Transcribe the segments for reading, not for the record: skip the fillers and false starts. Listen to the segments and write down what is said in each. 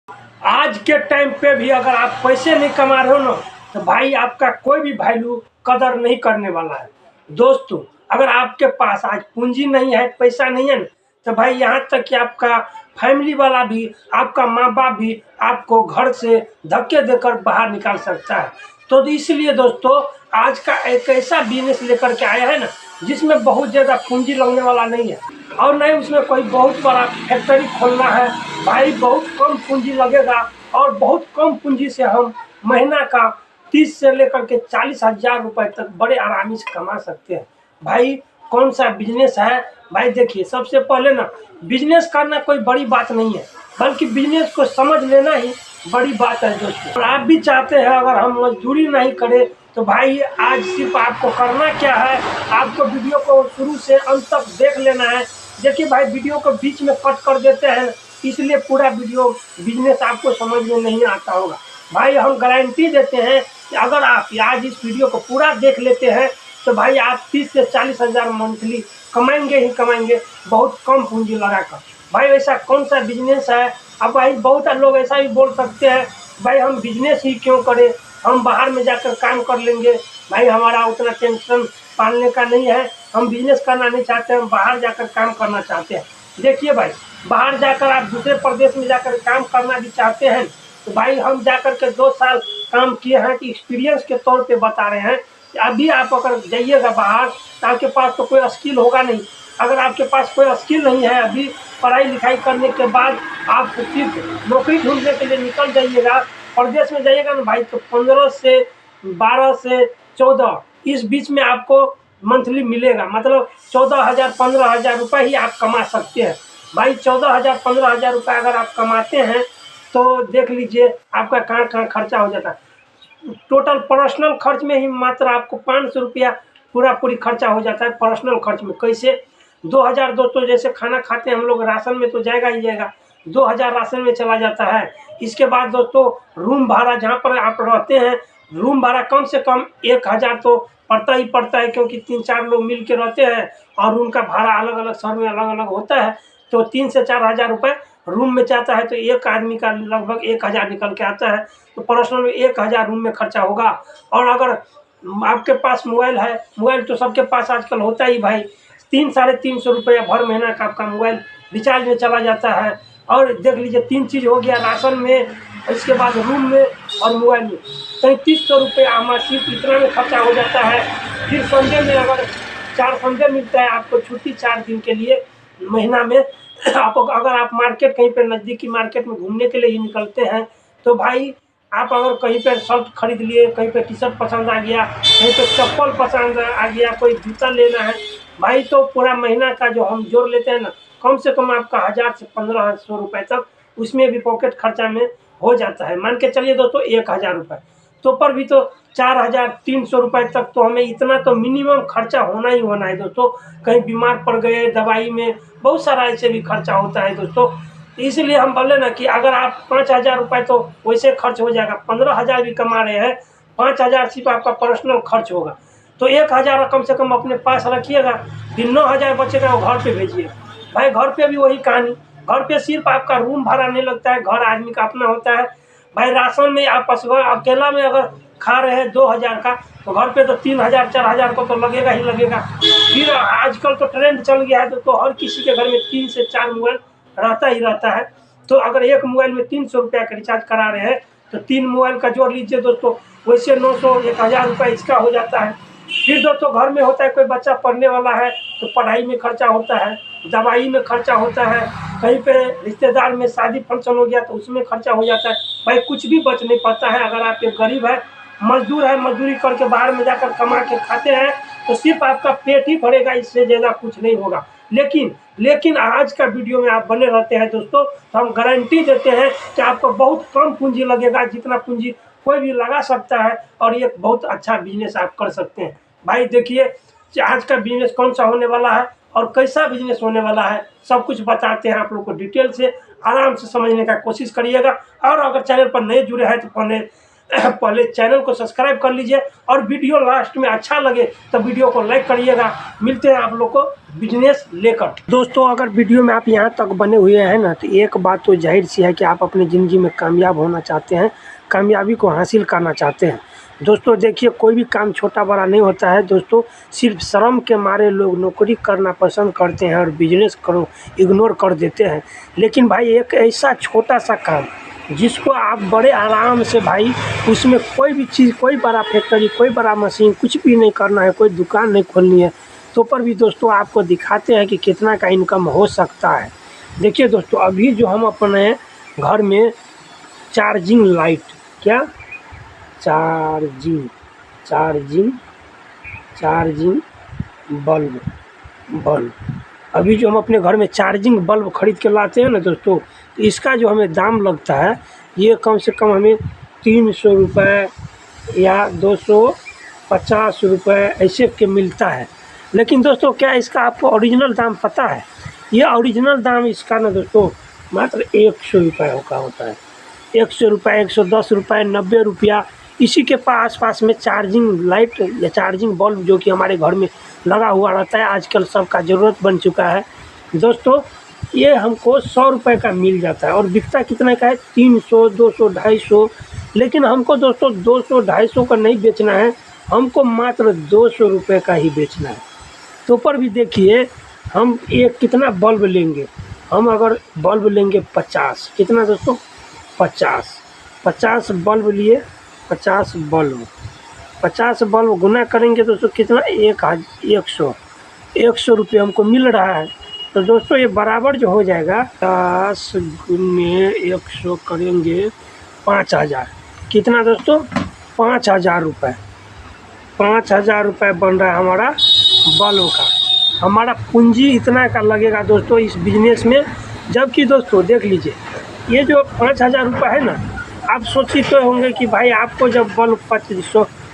आज के टाइम पे भी अगर आप पैसे नहीं कमा रहे हो ना, तो भाई आपका कोई भी वैल्यू कदर नहीं करने वाला है। दोस्तों, अगर आपके पास आज पूंजी नहीं है, पैसा नहीं है ना, तो भाई यहाँ तक कि आपका फैमिली वाला भी, आपका माँ बाप भी आपको घर से धक्के देकर बाहर निकाल सकता है। तो इसलिए दोस्तों, आज का एक ऐसा बिजनेस लेकर के आया है ना, जिसमें बहुत ज़्यादा पूंजी लगने वाला नहीं है और नहीं उसमें कोई बहुत बड़ा फैक्ट्री खोलना है। भाई बहुत कम पूंजी लगेगा और बहुत कम पूंजी से हम महीना का 30 से लेकर के 40,000 रुपए तक बड़े आरामी से कमा सकते हैं। भाई कौन सा बिजनेस है? भाई देखिए, सबसे पहले ना, बिजनेस करना कोई बड़ी बात नहीं है, बल्कि बिजनेस को समझ लेना ही बड़ी बात है दोस्तों। और आप भी चाहते हैं अगर हम मजदूरी नहीं करें, तो भाई आज सिर्फ आपको करना क्या है, आपको वीडियो को शुरू से अंत तक देख लेना है। देखिए भाई, वीडियो को बीच में कट कर देते हैं, इसलिए पूरा वीडियो बिजनेस आपको समझ में नहीं आता होगा। भाई हम गारंटी देते हैं कि अगर आप आज इस वीडियो को पूरा देख लेते हैं, तो भाई आप 30 से 40,000 मंथली कमाएंगे ही कमाएंगे, बहुत कम पूंजी लगाकर। भाई ऐसा कौन सा बिजनेस है? अब भाई बहुत लोग ऐसा भी बोल सकते हैं, भाई हम बिजनेस ही क्यों करें, हम बाहर में जाकर काम कर लेंगे। भाई हमारा उतना टेंशन पालने का नहीं है, हम बिजनेस करना नहीं चाहते, हम बाहर जाकर काम करना चाहते हैं। देखिए भाई, बाहर जाकर आप दूसरे प्रदेश में जाकर काम करना भी चाहते हैं, तो भाई हम जाकर के 2 साल काम किए हैं कि एक्सपीरियंस के तौर पे बता रहे हैं कि अभी आप अगर जाइएगा बाहर, तो आपके पास तो कोई स्किल होगा नहीं। अगर आपके पास कोई स्किल नहीं है, अभी पढ़ाई लिखाई करने के बाद आप सिर्फ नौकरी ढूंढने के लिए निकल जाइएगा, प्रदेश में जाइएगा ना भाई, तो 15 से 12 से 14 इस बीच में आपको मंथली मिलेगा। मतलब 14,000 15,000 रुपये ही आप कमा सकते हैं। भाई 14,000 15,000 रुपये अगर आप कमाते हैं, तो देख लीजिए आपका कहाँ कहाँ खर्चा हो जाता है। टोटल पर्सनल खर्च में ही मात्र आपको 500 रुपया पूरी खर्चा हो जाता है पर्सनल खर्च में। कैसे? 2,000 दोस्तों, जैसे खाना खाते हैं हम लोग, राशन में तो जाएगा ही जाएगा, 2,000 राशन में चला जाता है। इसके बाद दोस्तों, रूम भाड़ा जहाँ पर आप रहते हैं, रूम भाड़ा कम से कम 1,000 तो पड़ता ही पड़ता है, क्योंकि 3-4 लोग मिल के रहते हैं और रूम का भाड़ा अलग अलग शहर में अलग अलग होता है। तो 3 से 4,000 रुपये रूम में जाता है, तो एक आदमी का लगभग 1,000 निकल के आता है। तो पर्सनल में 1,000 रूम में खर्चा होगा। और अगर आपके पास मोबाइल है, मोबाइल तो सबके पास आजकल होता ही भाई, 300-350 रुपये भर महीना का आपका मोबाइल रिचार्ज में चला जाता है। और देख लीजिए, 3 चीज़ हो गया, राशन में, इसके बाद रूम में और मोबाइल में, 3300 रुपये हमारा सिर्फ इतना में खर्चा हो जाता है। फिर संडे में अगर 4 संडे मिलता है आपको छुट्टी 4 दिन के लिए महीना में, आप अगर आप मार्केट कहीं पर नज़दीकी मार्केट में घूमने के लिए ही निकलते हैं, तो भाई आप अगर कहीं पर शर्ट खरीद लिए, कहीं पर टी शर्ट पसंद आ गया, कहीं पर चप्पल पसंद आ गया, कोई जूता लेना है भाई, तो पूरा महीना का जो हम जोड़ लेते हैं ना, कम से कम आपका 1,000 से 1,500 रुपये तक उसमें भी पॉकेट खर्चा में हो जाता है। मान के चलिए दोस्तों 1,000 रुपये, तो पर भी तो 4,300 रुपये तक तो हमें इतना तो मिनिमम खर्चा होना ही होना है दोस्तों। कहीं बीमार पड़ गए, दवाई में बहुत सारा ऐसे भी खर्चा होता है दोस्तों। इसलिए हम बोले ना कि अगर आप 5,000 रुपये तो वैसे खर्च हो जाएगा, 15,000 भी कमा रहे हैं, 5,000 सिर्फ आपका पर्सनल खर्च होगा, तो 1,000 कम से कम अपने पास रखिएगा। फिर 9,000 बचेगा वो घर पे भेजिए। भाई घर पे भी वही कहानी, घर पे सिर्फ आपका रूम भाड़ा नहीं लगता है, घर आदमी का अपना होता है। भाई राशन में आप अकेला में अगर खा रहे हैं 2,000 का, तो घर पे तो 3,000 4,000 को तो लगेगा ही लगेगा। फिर आजकल तो ट्रेंड चल गया है, तो हर किसी के घर में 3 से 4 मोबाइल रहता ही रहता है। तो अगर एक मोबाइल में 300 रुपया का रिचार्ज करा रहे हैं, तो 3 मोबाइल का जोड़ लीजिए दोस्तों, वैसे 900 1,000 रुपये इसका हो जाता है। फिर दोस्तों घर में होता है, कोई बच्चा पढ़ने वाला है तो पढ़ाई में खर्चा होता है, दवाई में खर्चा होता है, कहीं पे रिश्तेदार में शादी फंक्शन हो गया तो उसमें खर्चा हो जाता है। भाई कुछ भी बच नहीं पाता है। अगर आप एक गरीब है, मजदूर है, मजदूरी करके बाहर में जाकर कमा के खाते हैं, तो सिर्फ आपका पेट ही भरेगा, इससे ज़्यादा कुछ नहीं होगा। लेकिन आज का वीडियो में आप बने रहते हैं दोस्तों, तो हम गारंटी देते हैं कि आपको बहुत कम पूंजी लगेगा, जितना पूंजी कोई भी लगा सकता है, और ये बहुत अच्छा बिजनेस आप कर सकते हैं। भाई देखिए आज का बिजनेस कौन सा होने वाला है और कैसा बिजनेस होने वाला है, सब कुछ बताते हैं आप लोग को डिटेल से, आराम से समझने का कोशिश करिएगा। और अगर चैनल पर नए जुड़े हैं तो पहले पहले चैनल को सब्सक्राइब कर लीजिए और वीडियो लास्ट में अच्छा लगे तो वीडियो को लाइक करिएगा। मिलते हैं आप लोग को बिजनेस लेकर। दोस्तों अगर वीडियो में आप यहाँ तक बने हुए हैं ना, तो एक बात तो जाहिर सी है कि आप अपनी ज़िंदगी में कामयाब होना चाहते हैं, कामयाबी को हासिल करना चाहते हैं। दोस्तों देखिए, कोई भी काम छोटा बड़ा नहीं होता है दोस्तों। सिर्फ शर्म के मारे लोग नौकरी करना पसंद करते हैं और बिजनेस करो इग्नोर कर देते हैं। लेकिन भाई एक ऐसा छोटा सा काम जिसको आप बड़े आराम से भाई उसमें कोई भी चीज़, कोई बड़ा फैक्ट्री, कोई बड़ा मशीन, कुछ भी नहीं करना है, कोई दुकान नहीं खोलनी है, तो पर भी दोस्तों आपको दिखाते हैं कि कितना का इनकम हो सकता है। देखिए दोस्तों, अभी जो हम अपने घर में चार्जिंग लाइट, क्या चार्जिंग बल्ब अभी जो हम अपने घर में चार्जिंग बल्ब खरीद के लाते हैं ना दोस्तों, तो इसका जो हमें दाम लगता है ये कम से कम हमें 300 रुपये या 250 रुपये ऐसे के मिलता है। लेकिन दोस्तों क्या इसका आपको ओरिजिनल दाम पता है? ये ओरिजिनल दाम इसका ना दोस्तों मात्र 100 रुपये का होता है। 100 रुपये, 110 रुपये, 90 रुपया, इसी के पास में चार्जिंग लाइट या चार्जिंग बल्ब जो कि हमारे घर में लगा हुआ रहता है, आजकल सबका ज़रूरत बन चुका है दोस्तों। ये हमको 100 रुपये का मिल जाता है और बिकता कितने का है? 300, 200, 250। लेकिन हमको दोस्तों 200, 250 का नहीं बेचना है, हमको मात्र 200 रुपये का ही बेचना है। तो पर भी देखिए, हम एक कितना बल्ब लेंगे, हम अगर बल्ब लेंगे 50, कितना दोस्तों? 50 बल्ब लिए, 50 बल्ब गुना करेंगे दोस्तों कितना? 100 रुपये हमको मिल रहा है। तो दोस्तों ये बराबर जो हो जाएगा 10 गुने 100 करेंगे 5000, कितना दोस्तों? 5000 रुपये। 5000 रुपये बन रहा है हमारा बल्ब का। हमारा पूंजी इतना का लगेगा दोस्तों इस बिजनेस में। जबकि दोस्तों देख लीजिए, ये जो 5000 रुपये है ना, आप सोचिए तो होंगे कि भाई आपको जब बल्ब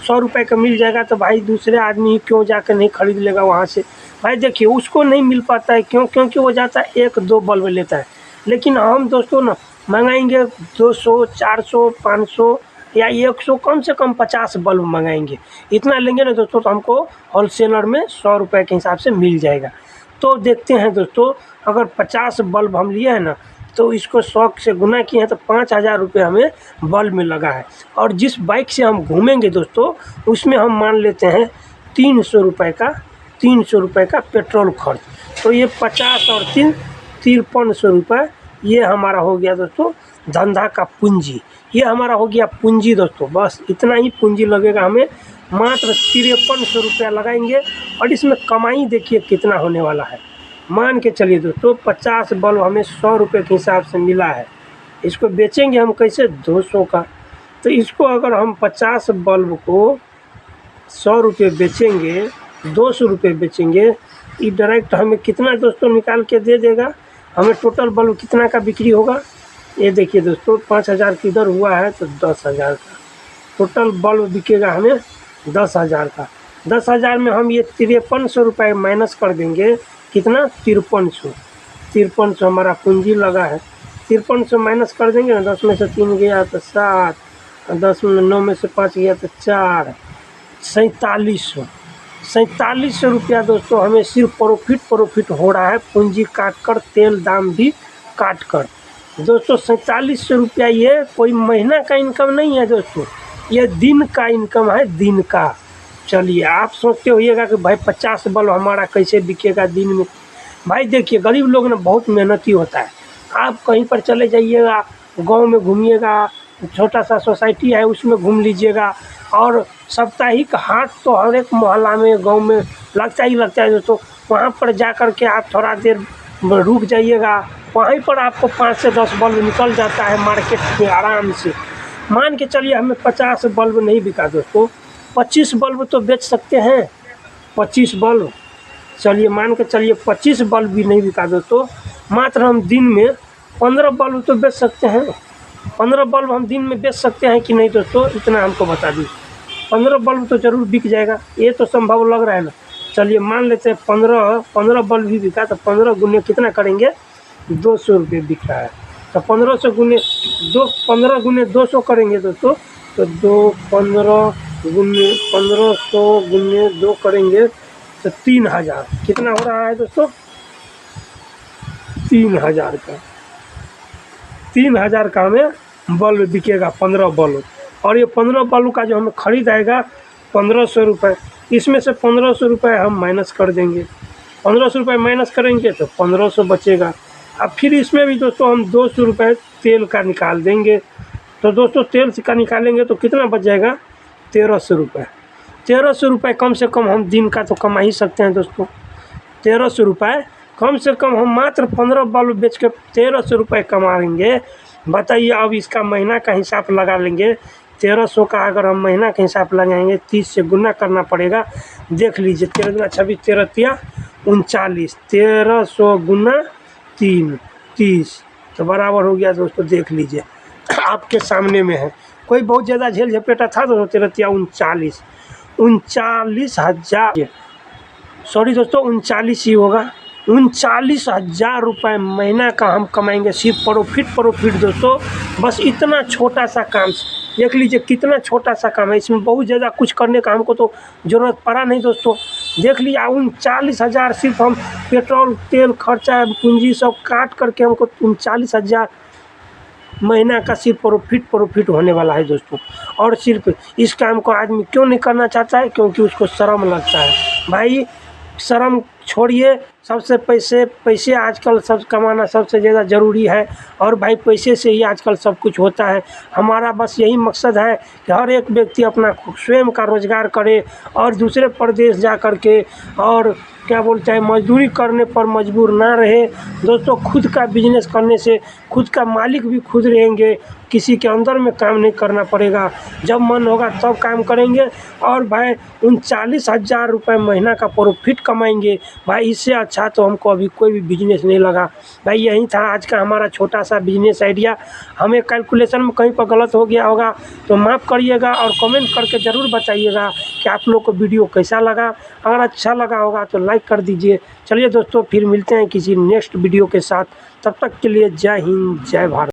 100 रुपये का मिल जाएगा तो भाई दूसरे आदमी क्यों जाकर नहीं खरीद लेगा वहाँ से? भाई देखिए उसको नहीं मिल पाता है, क्योंकि वो जाता है 1-2 बल्ब लेता है। लेकिन हम दोस्तों ना मंगाएंगे 200, 400, 500 या 100, कम से कम 50 बल्ब मंगाएंगे। इतना लेंगे ना दोस्तों तो हमको होलसेलर में 100 रुपये के हिसाब से मिल जाएगा। तो देखते हैं दोस्तों, अगर 50 बल्ब हम लिए हैं ना, तो इसको 100 से गुना किए हैं तो 5000 रुपये हमें बल्ब में लगा है। और जिस बाइक से हम घूमेंगे दोस्तों, उसमें हम मान लेते हैं 300 रुपये का पेट्रोल खर्च। तो ये 50 और 3 5300 रुपये, ये हमारा हो गया दोस्तों धंधा का पूंजी। ये हमारा हो गया पूंजी दोस्तों। बस इतना ही पूंजी लगेगा हमें, मात्र 5300 रुपया लगाएंगे और इसमें कमाई देखिए कितना होने वाला है। मान के चलिए दोस्तों 50 बल्ब हमें 100 रुपये के हिसाब से मिला है। इसको बेचेंगे हम कैसे? 200 का। तो इसको अगर हम 50 बल्ब को 100 रुपये बेचेंगे, 200 रुपये बेचेंगे, ये डायरेक्ट हमें कितना दोस्तों निकाल के दे देगा? हमें टोटल बल्ब कितना का बिक्री होगा? ये देखिए दोस्तों 5000 किधर हुआ है तो 10,000 का टोटल बल्ब बिकेगा हमें 10,000 का। 10,000 में हम ये 5300 रुपये माइनस कर देंगे, कितना? 5300 हमारा पूंजी लगा है। 5300 माइनस कर देंगे ना, 10 में से 3 गया तो 7, 10 में 9 में से 5 गया तो 4, 4700 रुपया दोस्तों हमें सिर्फ प्रॉफिट हो रहा है, पूंजी काट कर, तेल दाम भी काट कर। दोस्तों 4700 रुपया ये कोई महीना का इनकम नहीं है दोस्तों, ये दिन का इनकम है, दिन का। चलिए आप सोचते होइएगा कि भाई 50 बल्ब हमारा कैसे बिकेगा दिन में? भाई देखिए गरीब लोग ना बहुत मेहनती होता है। आप कहीं पर चले जाइएगा, गांव में घूमिएगा, छोटा सा सोसाइटी है उसमें घूम लीजिएगा, और साप्ताहिक हाट तो हर एक मोहल्ला में, गांव में लगता है दोस्तों। वहाँ पर जा कर के आप थोड़ा देर रुक जाइएगा, वहीं पर आपको 5 से 10 बल्ब निकल जाता है मार्केट में आराम से। मान के चलिए हमें 50 बल्ब नहीं बिका दोस्तों, 25 बल्ब तो बेच सकते हैं। 25 बल्ब, चलिए मान के चलिए 25 बल्ब भी नहीं बिका दोस्तों, मात्र हम दिन में 15 बल्ब तो बेच सकते हैं। 15 बल्ब हम दिन में बेच सकते हैं कि नहीं दोस्तों? इतना हमको बता दीजिए। 15 बल्ब तो ज़रूर बिक जाएगा, ये तो संभव लग रहा है ना। चलिए मान लेते हैं 15 बल्ब भी बिका, तो 15 गुने कितना करेंगे? 200 रुपये बिक रहा है। तो 1500 गुने 15 गुने 200 करेंगे दोस्तों, तो 1500 गुने 2 करेंगे तो 3000। कितना हो रहा है दोस्तों? 3000 का। 3000 का हमें बल्ब बिकेगा, 15 बल्ब। और ये 15 बल्ब का जो हमें खरीद आएगा 1500 रुपये। इसमें से 1500 रुपये हम माइनस कर देंगे। 1500 रुपये माइनस करेंगे तो 1500 बचेगा। अब फिर इसमें भी दोस्तों हम 200 रुपये तेल का निकाल देंगे। तो दोस्तों तेल का निकालेंगे तो कितना बच जाएगा? 1300 रुपये। 1300 रुपये कम से कम हम दिन का तो कमा ही सकते हैं दोस्तों। 1300 रुपये कम से कम हम मात्र 15 बल्ब बेच के 1300 रुपये कमाएंगे। बताइए, अब इसका महीना का हिसाब लगा लेंगे। 1300 का अगर हम महीना का हिसाब लगाएंगे 30 से गुना करना पड़ेगा। देख लीजिए, 13 गुना 26, 13 तिया 39, 1300 गुना 3, 30 तो बराबर हो गया दोस्तों। देख लीजिए आपके सामने में है। कोई बहुत ज़्यादा झेल झपेटा था दोस्तों। 13 तिया 39, 39,000, सॉरी दोस्तों 39 ही होगा। 39,000 रुपये महीना का हम कमाएंगे सिर्फ प्रॉफिट दोस्तों। बस इतना छोटा सा काम देख लीजिए, कितना छोटा सा काम है। इसमें बहुत ज़्यादा कुछ करने का हमको तो ज़रूरत पड़ा नहीं दोस्तों। देख लीजिए 39,000 सिर्फ हम पेट्रोल तेल खर्चा पूंजी सब काट करके हमको 39,000 महीना का सिर्फ प्रॉफिट होने वाला है दोस्तों। और सिर्फ इस काम को आदमी क्यों नहीं करना चाहता है? क्योंकि उसको शर्म लगता है। भाई शर्म छोड़िए, सबसे पैसे आजकल सब कमाना सबसे ज़्यादा ज़रूरी है। और भाई पैसे से ही आजकल सब कुछ होता है। हमारा बस यही मकसद है कि हर एक व्यक्ति अपना स्वयं का रोज़गार करे और दूसरे प्रदेश जा कर के और क्या बोलते हैं मजदूरी करने पर मजबूर ना रहे दोस्तों। खुद का बिजनेस करने से खुद का मालिक भी खुद रहेंगे, किसी के अंदर में काम नहीं करना पड़ेगा। जब मन होगा तब काम करेंगे और भाई 39,000 रुपये महीना का प्रॉफिट कमाएंगे। भाई इससे अच्छा तो हमको अभी कोई भी बिजनेस नहीं लगा। भाई यही था आज का हमारा छोटा सा बिजनेस आइडिया। हमें कैलकुलेशन में कहीं पर गलत हो गया होगा तो माफ़ करिएगा और कमेंट करके ज़रूर बताइएगा कि आप लोग को वीडियो कैसा लगा। अगर अच्छा लगा होगा तो लाइक कर दीजिए। चलिए दोस्तों, फिर मिलते हैं किसी नेक्स्ट वीडियो के साथ। तब तक के लिए जय हिंद, जय भारत।